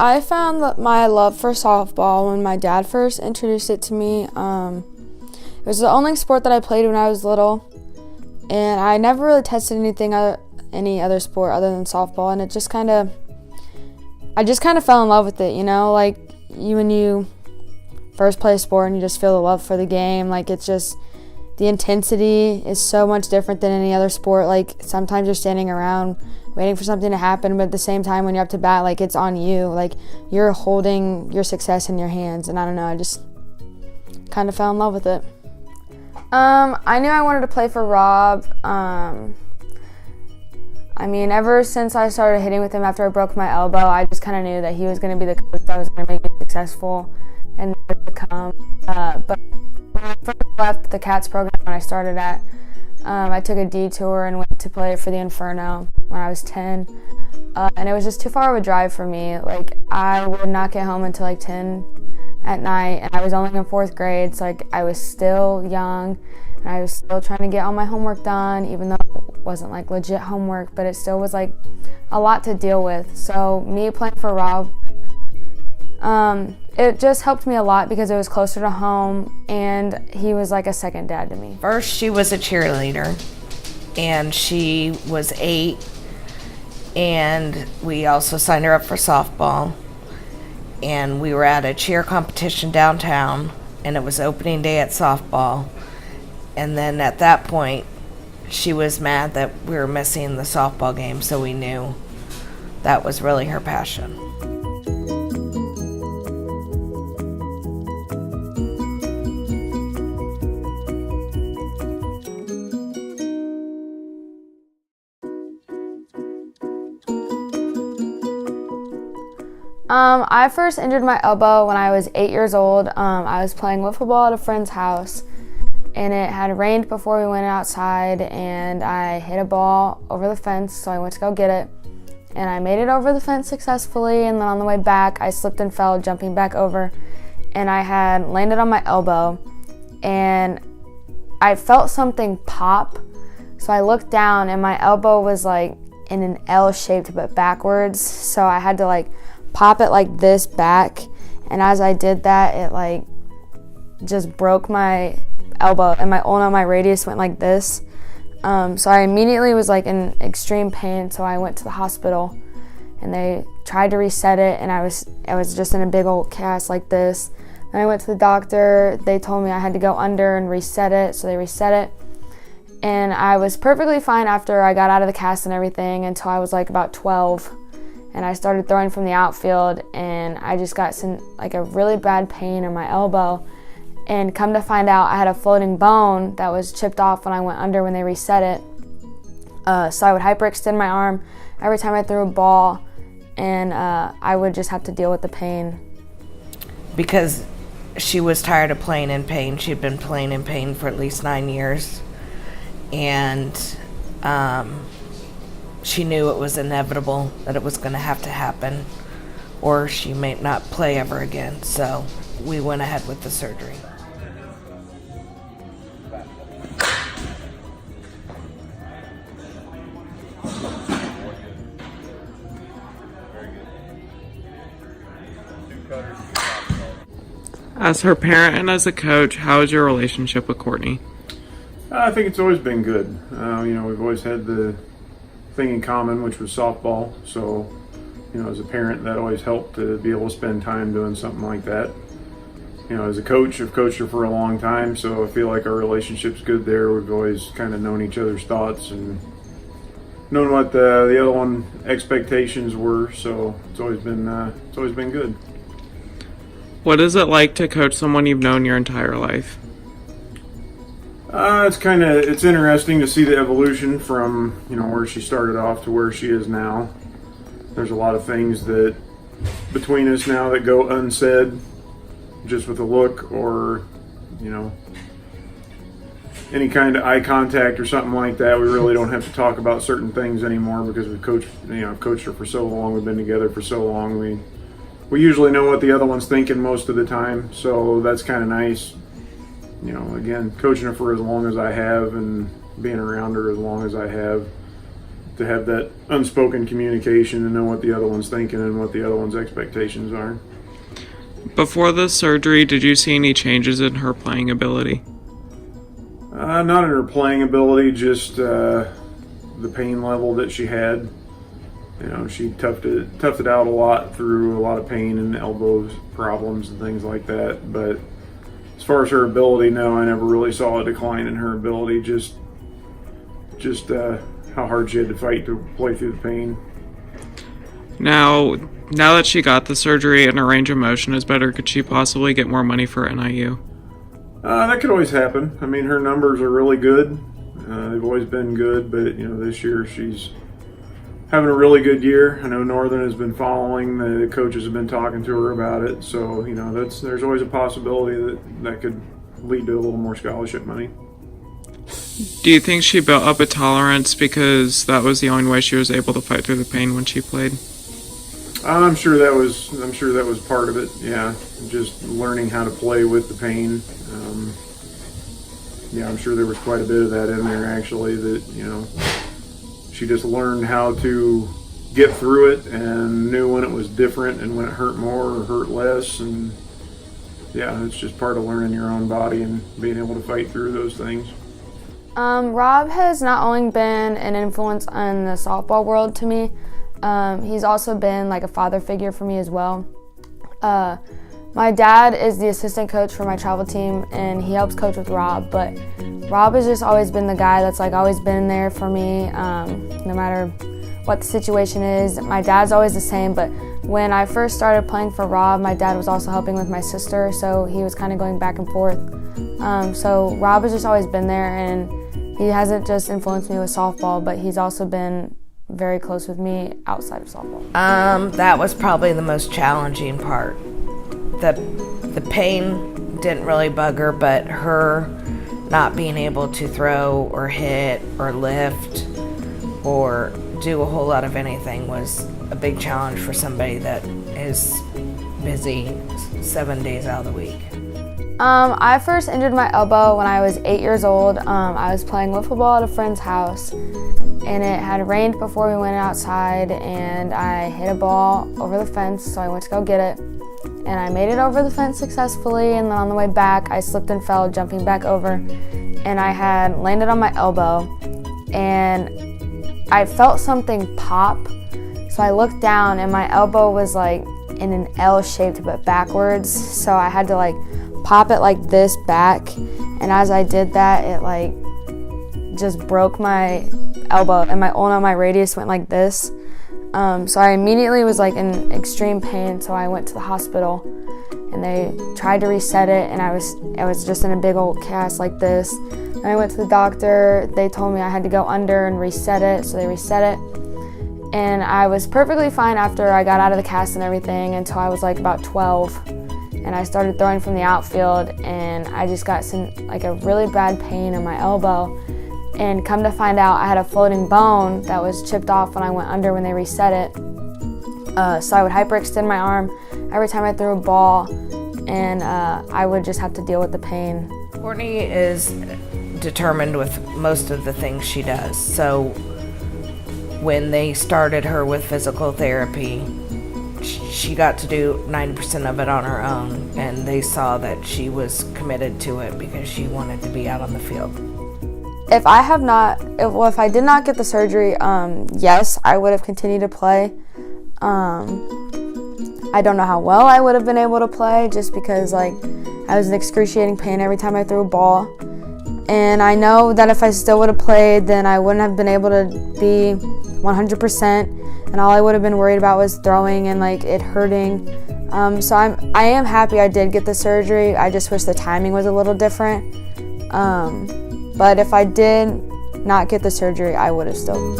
I found my love for softball when my dad first introduced it to me. It was the only sport that I played when I was little, and I never really tested any other sport other than softball, and I just kind of fell in love with it, like when you first play a sport and you just feel the love for the game, like it's just, the intensity is so much different than any other sport. Like sometimes you're standing around waiting for something to happen, but at the same time when you're up to bat, like it's on you, like you're holding your success in your hands, and I don't know, I just kind of fell in love with it. I knew I wanted to play for Rob. Ever since I started hitting with him after I broke my elbow, I just kind of knew that he was going to be the coach that was going to make me successful and to come. But when I first left the Cats program when I started at, I took a detour and went to play for the Inferno when I was 10. And it was just too far of a drive for me. Like, I would not get home until like 10 at night, and I was only in 4th grade, so like I was still young, and I was still trying to get all my homework done, even though it wasn't like legit homework, but it still was like a lot to deal with. So me playing for Rob, it just helped me a lot because it was closer to home, and he was like a second dad to me. First, she was a cheerleader, and she was 8, and we also signed her up for softball. And we were at a cheer competition downtown, and it was opening day at softball. And then at that point, she was mad that we were missing the softball game, so we knew that was really her passion. I first injured my elbow when I was 8 years old. I was playing wiffle ball at a friend's house, and it had rained before we went outside, and I hit a ball over the fence, so I went to go get it, and I made it over the fence successfully, and then on the way back, I slipped and fell jumping back over, and I had landed on my elbow, and I felt something pop, so I looked down, and my elbow was like in an L shaped but backwards, so I had to like pop it like this back, and as I did that, it like just broke my elbow, and my ulna, my radius went like this. So I immediately was like in extreme pain, so I went to the hospital, and they tried to reset it, and I was just in a big old cast like this. Then I went to the doctor. They told me I had to go under and reset it, so they reset it, and I was perfectly fine after I got out of the cast and everything until I was like about 12. And I started throwing from the outfield, and I just got a really bad pain in my elbow. And come to find out, I had a floating bone that was chipped off when I went under when they reset it. So I would hyperextend my arm every time I threw a ball, and I would just have to deal with the pain. Because she was tired of playing in pain. She'd been playing in pain for at least 9 years. And she knew it was inevitable that it was going to have to happen, or she may not play ever again. So we went ahead with the surgery. As her parent and as a coach, how is your relationship with Courtney? I think it's always been good. We've always had the thing in common, which was softball. So, as a parent, that always helped to be able to spend time doing something like that. As a coach, I've coached her for a long time, so I feel like our relationship's good there. We've always kind of known each other's thoughts and known what the other one expectations were. So it's always been good. What is it like to coach someone you've known your entire life? It's interesting to see the evolution from, where she started off to where she is now. There's a lot of things that between us now that go unsaid, just with a look or, any kind of eye contact or something like that. We really don't have to talk about certain things anymore because I've coached her for so long. We've been together for so long. We usually know what the other one's thinking most of the time, so that's kind of nice. Again, coaching her for as long as I have and being around her as long as I have, to have that unspoken communication and know what the other one's thinking and what the other one's expectations are. Before the surgery, did you see any changes in her playing ability? Not in her playing ability, just the pain level that she had. She toughed it out a lot through a lot of pain and elbow problems and things like that. But as far as her ability, no, I never really saw a decline in her ability. Just how hard she had to fight to play through the pain. Now that she got the surgery and her range of motion is better, could she possibly get more money for NIU? That could always happen. I mean, her numbers are really good. They've always been good, but this year she's having a really good year. I know Northern has been following. The coaches have been talking to her about it. So, there's always a possibility that could lead to a little more scholarship money. Do you think she built up a tolerance because that was the only way she was able to fight through the pain when she played? I'm sure that was part of it. Yeah, just learning how to play with the pain. I'm sure there was quite a bit of that in there actually. That she just learned how to get through it and knew when it was different and when it hurt more or hurt less. And it's just part of learning your own body and being able to fight through those things. Rob has not only been an influence in the softball world to me, he's also been like a father figure for me as well. My dad is the assistant coach for my travel team, and he helps coach with Rob, but Rob has just always been the guy that's always been there for me, no matter what the situation is. My dad's always the same, but when I first started playing for Rob, my dad was also helping with my sister, so he was kind of going back and forth. So Rob has just always been there, and he hasn't just influenced me with softball, but he's also been very close with me outside of softball. That was probably the most challenging part. The pain didn't really bug her, but her not being able to throw or hit or lift or do a whole lot of anything was a big challenge for somebody that is busy 7 days out of the week. I first injured my elbow when I was 8 years old. I was playing wiffle ball at a friend's house, and it had rained before we went outside, and I hit a ball over the fence, so I went to go get it. And I made it over the fence successfully, and then on the way back, I slipped and fell jumping back over, and I had landed on my elbow, and I felt something pop. So I looked down, and my elbow was in an L shaped but backwards, so I had to pop it like this back, and as I did that, it just broke my elbow, and my ulna, my radius went like this. So I immediately was in extreme pain, so I went to the hospital, and they tried to reset it, and I was just in a big old cast like this. And I went to the doctor. They told me I had to go under and reset it, so they reset it. And I was perfectly fine after I got out of the cast and everything until I was about 12. And I started throwing from the outfield, and I just got a really bad pain in my elbow. And come to find out, I had a floating bone that was chipped off when I went under when they reset it. So I would hyperextend my arm every time I threw a ball, and I would just have to deal with the pain. Courtney is determined with most of the things she does. So when they started her with physical therapy, she got to do 90% of it on her own, and they saw that she was committed to it because she wanted to be out on the field. If I did not get the surgery, yes, I would have continued to play. I don't know how well I would have been able to play, just because I was in excruciating pain every time I threw a ball. And I know that if I still would have played, then I wouldn't have been able to be 100%, and all I would have been worried about was throwing and it hurting. So I am happy I did get the surgery. I just wish the timing was a little different. But if I did not get the surgery, I would have still.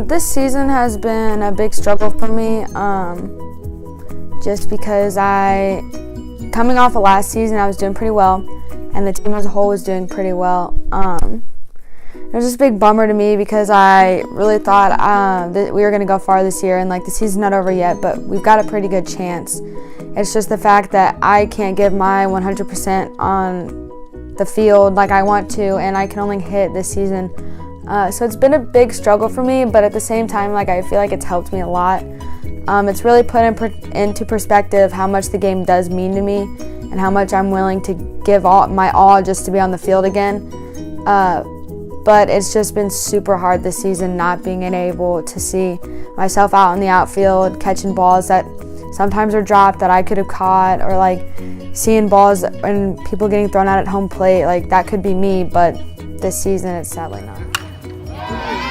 This season has been a big struggle for me, just because coming off of last season, I was doing pretty well, and the team as a whole was doing pretty well. It was just a big bummer to me because I really thought that we were going to go far this year, and like the season's not over yet, but we've got a pretty good chance. It's just the fact that I can't give my 100% on the field like I want to, and I can only hit this season. So it's been a big struggle for me, but at the same time, like I feel like it's helped me a lot. It's really put into perspective how much the game does mean to me and how much I'm willing to give my all just to be on the field again. But it's just been super hard this season not being able to see myself out in the outfield, catching balls that sometimes are dropped that I could have caught, or like seeing balls and people getting thrown out at home plate. Like that could be me, but this season it's sadly not.